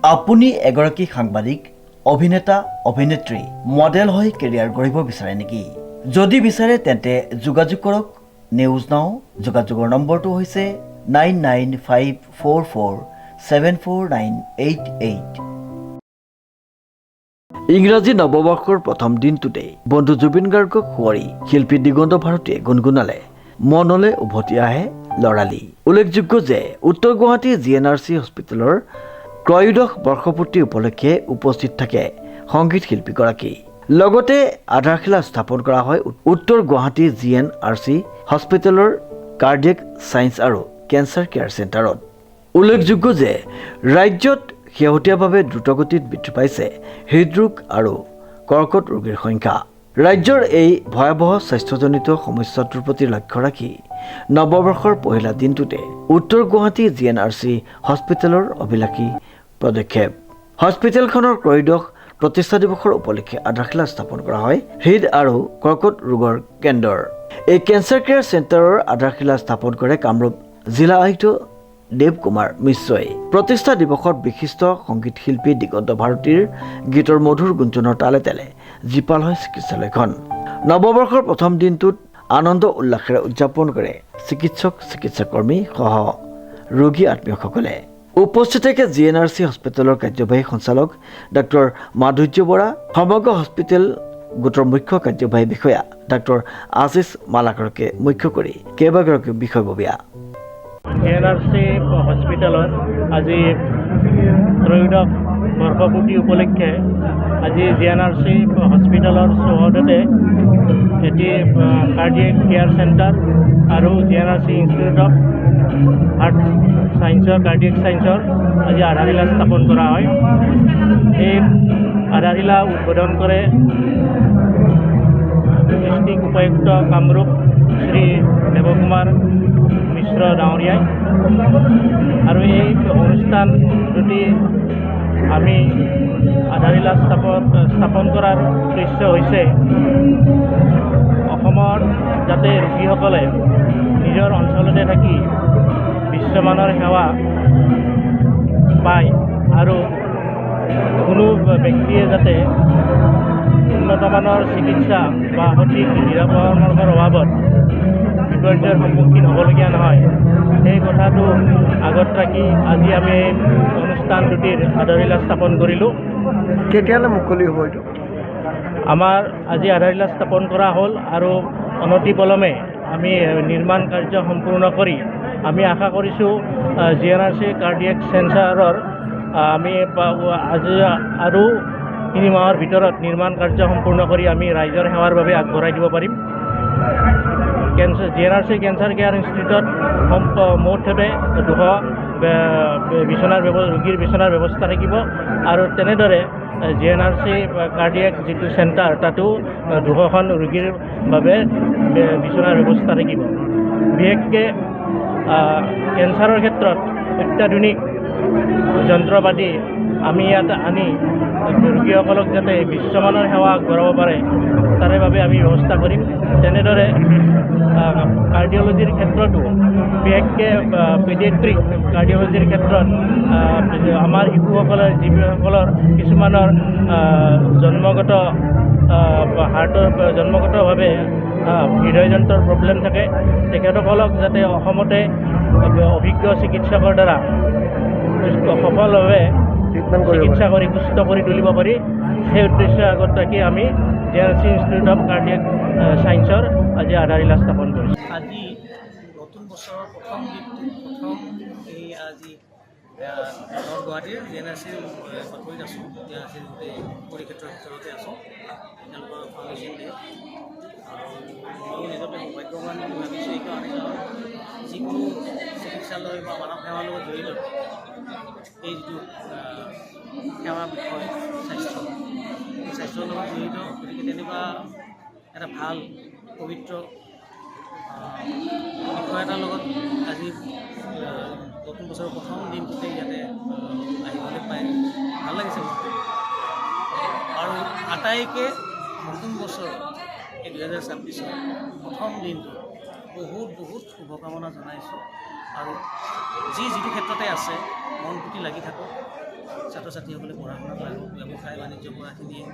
আপুনি এগৰাকী সাংবাদিক, অভিনেতা, অভিনেত্ৰী, মডেল হৈ কেৰিয়াৰ গঢ়িব বিচাৰে নেকি? যদি বিচাৰে তেন্তে যোগাযোগ কৰক নিউজ নাও। যোগাযোগৰ নম্বৰটো হৈছে 9954474988। ইংৰাজী নৱবৰ্ষৰ প্ৰথম দিনটোতে বন্ধু জুবিন গাৰ্গক সোঁৱৰি শিল্পী দিগন্ত ভাৰতীয়ে গুণগুণালে মনলৈ উভতি আহে লৰালি। উল্লেখযোগ্য যে উত্তৰ গুৱাহাটী GNRC হস্পিটেলৰ ত্ৰয়োদশ বৰ্ষপূৰ্তি উপলক্ষে উপস্থিত থাকে সংগীত শিল্পীগৰাকী। লগতে আধাৰশিলা স্থাপন কৰা হয় উত্তৰ গুৱাহাটী GNRC হস্পিটেলৰ কাৰ্ডিয়েক ছায়েন্স আৰু কেঞ্চাৰ কেয়াৰ চেণ্টাৰত। উল্লেখযোগ্য যে ৰাজ্যত শেহতীয়াভাৱে দ্ৰুতগতিত বৃদ্ধি পাইছে হৃদৰোগ আৰু কৰ্কট ৰোগীৰ সংখ্যা। ৰাজ্যৰ এই ভয়াৱহ স্বাস্থ্যজনিত সমস্যাটোৰ প্ৰতি লক্ষ্য ৰাখি নৱবৰ্ষৰ পহিলা দিনটোতে উত্তৰ গুৱাহাটী GNRC হস্পিটেলৰ অভিলাষী পদক্ষেপ। হস্পিটেলখনৰ ত্ৰয়োদশ প্ৰতিষ্ঠা দিৱসৰ উপলক্ষে আধাৰশিলা স্থাপন কৰা হয় হৃদ আৰু কৰ্কট ৰোগৰ কেন্দ্ৰৰ। এই কেঞ্চাৰ কেয়াৰ চেণ্টাৰৰ আধাৰশিলা স্থাপন কৰে কামৰূপ জিলা আয়ুক্ত দেৱ কুমাৰ মিশ্ৰই। প্ৰতিষ্ঠা দিৱসত বিশিষ্ট সংগীত শিল্পী দিগন্ত ভাৰতীৰ গীতৰ মধুৰ গুঞ্জনৰ তালে তালে জীপাল হয় চিকিৎসালয়খন। নৱবৰ্ষৰ প্ৰথম দিনটোত আনন্দ উল্লাসেৰে উদযাপন কৰে চিকিৎসক, চিকিৎসাকৰ্মী সহ ৰোগী আত্মীয়সকলে। উপস্থিত থাকে GNRC হস্পিটেলৰ কাৰ্যবাহী সঞ্চালক ডাক্তৰ মাধুৰ্য বৰা, সমগ্ৰ হস্পিটেল গোটৰ মুখ্য কাৰ্যবাহী বিষয়া ডাক্তৰ আশিষ মালাকৰকে মুখ্য কৰি কেইবাগৰাকী বিষয়ববীয়া। GNRC হস্পিটেলত আজি ত্ৰয়োদশ বৰ্ষপূৰ্তি উপলক্ষে আজি GNRC হস্পিটেলৰ চৌহদতে এটি কাৰ্ডিয়েক কেয়াৰ চেণ্টাৰ আৰু GNRC ইনষ্টিটিউট অফ হাৰ্ট ছায়েন্সৰ কাৰ্ডিয়েক ছায়েন্সৰ আজি আধাৰশিলা স্থাপন কৰা হয়। এই আধাৰশিলা উদ্বোধন কৰে ডিষ্ট্ৰিক্ট উপায়ুক্ত কামৰূপ শ্ৰী দেৱকুমাৰ মিশ্ৰ ডাঙৰীয়াই। আৰু এই অনুষ্ঠান যদি আমি আধাৰশিলা স্থাপন কৰাৰ উদ্দেশ্য হৈছে অসমৰ যাতে ৰোগীসকলে নিজৰ অঞ্চলতে থাকি বিশ্বমানৰ সেৱা পায় আৰু কোনো ব্যক্তিয়ে যাতে উন্নতমানৰ চিকিৎসা বা সঠিক নিৰাপত্তাৰ অভাৱত বিপৰ্যয়ৰ সন্মুখীন হ'বলগীয়া নহয়, সেই কথাটো আগত ৰাখি আজি আমি এই অনুষ্ঠান দুটিৰ আধাৰশিলা স্থাপন কৰিলোঁ। কেতিয়ালৈ মুকলি হ'ব এইটো? আমাৰ আজি আধাৰশিলা স্থাপন কৰা হ'ল আৰু অনতিপলমে আমি নিৰ্মাণ কাৰ্য সম্পূৰ্ণ কৰি আমি আশা কৰিছোঁ GNRC কাৰ্ডিয়েক চেণ্টাৰৰ আমি আজি আৰু 3 মাহৰ ভিতৰত নিৰ্মাণ কাৰ্য সম্পূৰ্ণ কৰি আমি ৰাইজৰ সেৱাৰ বাবে আগবঢ়াই দিব পাৰিম। GNRC কেঞ্চাৰ কেয়াৰ ইনষ্টিটিউটত মুঠতে 200 ৰোগীৰ বিচনাৰ ব্যৱস্থা থাকিব আৰু তেনেদৰে GNRC কাৰ্ডিয়েক যিটো চেণ্টাৰ তাতো 200খন ৰোগীৰ বাবে বিচনাৰ ব্যৱস্থা থাকিব। বিশেষকৈ কেঞ্চাৰৰ ক্ষেত্ৰত অত্যাধুনিক যন্ত্ৰপাতি আমি ইয়াত আনি ৰোগীসকলক যাতে বিশ্বমানৰ সেৱা আগবঢ়াব পাৰে তাৰে বাবে আমি ব্যৱস্থা কৰিম। তেনেদৰে কাৰ্ডিঅ'লজিৰ ক্ষেত্ৰতো বিশেষকৈ পেডিয়াট্ৰিক কাৰ্ডিঅ'লজিৰ ক্ষেত্ৰত আমাৰ শিশুসকলৰ যিসকলৰ কিছুমানৰ জন্মগত জন্মগতভাৱে হৃদয়যন্ত্ৰৰ প্ৰব্লেম থাকে তেখেতসকলক যাতে অসমতে অভিজ্ঞ চিকিৎসকৰ দ্বাৰা সফলভাৱে চিকিৎসা কৰি সুস্থ কৰি তুলিব পাৰি, সেই উদ্দেশ্যে আগত ৰাখি আমি GNRC ইনষ্টিটিউট অফ কাৰ্ডিয়েক ছায়েন্সৰ আজি আধাৰশিলা স্থাপন কৰিছোঁ। আজি নতুন বছৰৰ প্ৰথম এই আজি নৰ্থ গুৱাহাটীৰ GNRC বাতৰিত আছোঁ। GNRC গোটেই পৰিক্ষেত্ৰৰ ভিতৰতে আছোঁ। তেওঁলোকৰ ফাউণ্ডেশ্যন ডে আৰু ময়ো নিজকে সৌভাগ্যৱান বুলি ভাবিছোঁ এইকাৰণে কাৰণ যিকোনো চিকিৎসালয় বা মানৱ সেৱাৰ লগত জড়িত এই যিটো সেৱা বিষয় স্বাস্থ্যৰ লগত জড়িত, গতিকে তেনেকুৱা এটা ভাল পবিত্ৰ বিষয় এটাৰ লগত আজি নতুন বছৰৰ প্ৰথম দিনটোতে ইয়াতে আহিবলৈ পাই ভাল লাগিছে মোৰ। আৰু আটাইকে নতুন বছৰ এই 2026 প্ৰথম দিনটো বহুত শুভকামনা জনাইছোঁ। আৰু যিটো ক্ষেত্ৰতে আছে মন পুতি লাগি থাকক, ছাত্ৰ ছাত্ৰীসকলে পঢ়া শুনা কৰিব, ব্যৱসায় বাণিজ্য কৰাখিনিয়ে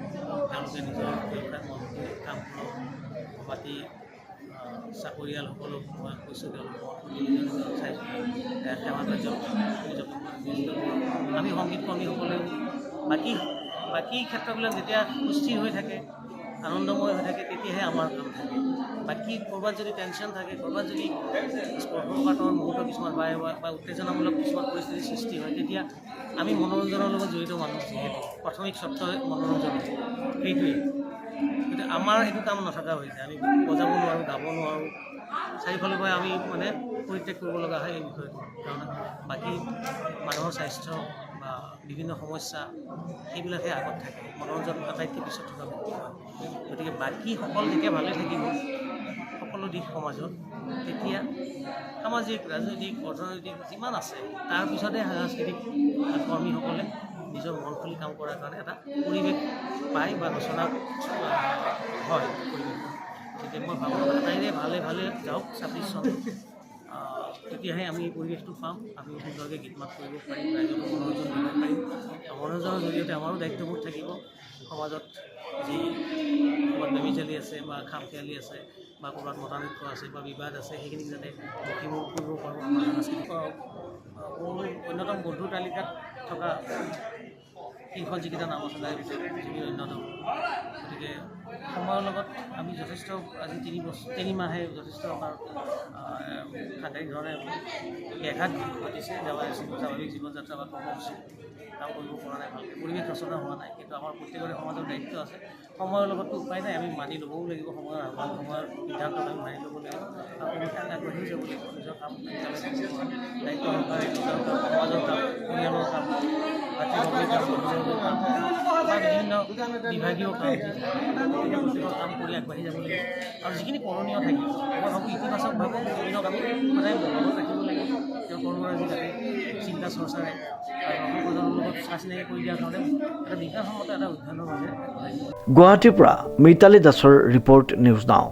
তেওঁলোকে নিজৰ ব্যৱসায়ত মনখিনি কাম কৰক, বাকী চাকৰিয়ালসকলক মই কৈছোঁ তেওঁলোকক নিজৰ নিজৰ সেৱা কাৰ্যত নিজকে নিয়োজিত কৰক। আমি সংগীত কৰ্মীসকলেও বাকী ক্ষেত্ৰবিলাক যেতিয়া সুস্থিৰ হৈ থাকে, আনন্দময় হৈ থাকে, তেতিয়াহে আমাৰ কাম থাকে। বাকী ক'ৰবাত যদি টেনশ্যন থাকে, ক'ৰবাত যদি স্পৰ্শকাতৰ মুহূৰ্ত কিছুমান বা উত্তেজনামূলক কিছুমান পৰিস্থিতিৰ সৃষ্টি হয়, তেতিয়া আমি মনোৰঞ্জনৰ লগত জড়িত মানুহ যিহেতু প্ৰাথমিক স্বত্ব মনোৰঞ্জন সেইটোৱেই। কিন্তু আমাৰ সেইটো কাম নথকা হৈছে, আমি বজাব নোৱাৰোঁ, গাব নোৱাৰোঁ, চাৰিওফালৰ পৰা আমি মানে পৰিত্যাগ কৰিব লগা হয় এই বিষয়টো। কাৰণ বাকী মানুহৰ স্বাস্থ্য বা বিভিন্ন সমস্যা সেইবিলাকে আগত থাকে, মনোৰঞ্জন আটাইতকৈ পিছত থকা ব্যক্তি হয়। গতিকে বাকী সকলো যেতিয়া ভালে থাকিব সকলো দিশ সমাজত, তেতিয়া সামাজিক, ৰাজনৈতিক, অৰ্থনৈতিক যিমান আছে তাৰপিছতে সাংস্কৃতিক কৰ্মীসকলে নিজৰ মন খুলি কাম কৰাৰ কাৰণে এটা পৰিৱেশ পায় বা ৰচনা হয় পৰিৱেশ। গতিকে মই ভাবোঁ আটাইৰে ভালে ভালে যাওক 26 চন, তেতিয়াহে আমি এই পৰিৱেশটো পাম, আমি সুন্দৰকৈ গীত মাত কৰিব পাৰিম, ৰাইজক মনোৰঞ্জন দিব পাৰিম। মনোৰঞ্জনৰ জৰিয়তে আমাৰো দায়িত্ববোধ থাকিব, সমাজত যি ক'ৰবাত বেমিচালি আছে বা খামখেয়ালি আছে বা ক'ৰবাত মতানৈক্য আছে বা বিবাদ আছে, সেইখিনি যাতে মষিমূৰ কৰিব পাৰোঁ। আমাৰ সাংস্কৃতিক মোৰ অন্যতম বন্ধুৰ তালিকাত থকা শীৰ্ষত যিকেইটা নাম আছে তাৰে ভিতৰত যিখিনি অন্যতম। গতিকে সময়ৰ লগত আমি যথেষ্ট আজি 3 মাহে যথেষ্ট আমাৰ সাংঘাতিক ধৰণে ব্যাঘাত ঘটিছে, স্বাভাৱিক জীৱনযাত্ৰা বা কৰ্মসূচী কাম কৰিব পৰা নাই, ভালকৈ পৰিৱেশ ৰচনা হোৱা নাই। কিন্তু আমাৰ প্ৰত্যেকৰে সমাজৰ দায়িত্ব আছে, সময়ৰ লগততো উপায় নাই, আমি মানি ল'বও লাগিব, সময়ৰ আহ্বান, সময়ৰ সিদ্ধান্তক আমি মানি ল'ব লাগিব আৰু অনুসাৰে আগবাঢ়ি যাব লাগিব। নিজৰ কাম দায়িত্ব সহকাৰে নিজৰ কাম, সমাজৰ কাম, পৰিয়ালৰ কাম, ভাতৃভগ্নীৰ কাম, অভিযোগৰ কাম বা বিভিন্ন বিভাগীয় কাম, প্ৰতিটো কাম কৰি আগবাঢ়ি যাব লাগিব। আৰু যিখিনি কৰণীয় থাকিব, মই ভাবোঁ ইতিবাচকভাৱে জুবিনক আমি সদায় মনত ৰাখিব লাগিব। তেওঁ কৰ্মৰাজি যাতে চিন্তা চৰ্চাৰে সমাজৰ লগত চা চিনাকি কৰি দিয়াৰ কাৰণে এটা বিজ্ঞানসন্মত এটা অধ্যয়নৰ মাজেৰে গুৱাহাটীৰ পৰা মিতালী দাসৰ ৰিপৰ্ট, নিউজ নাও।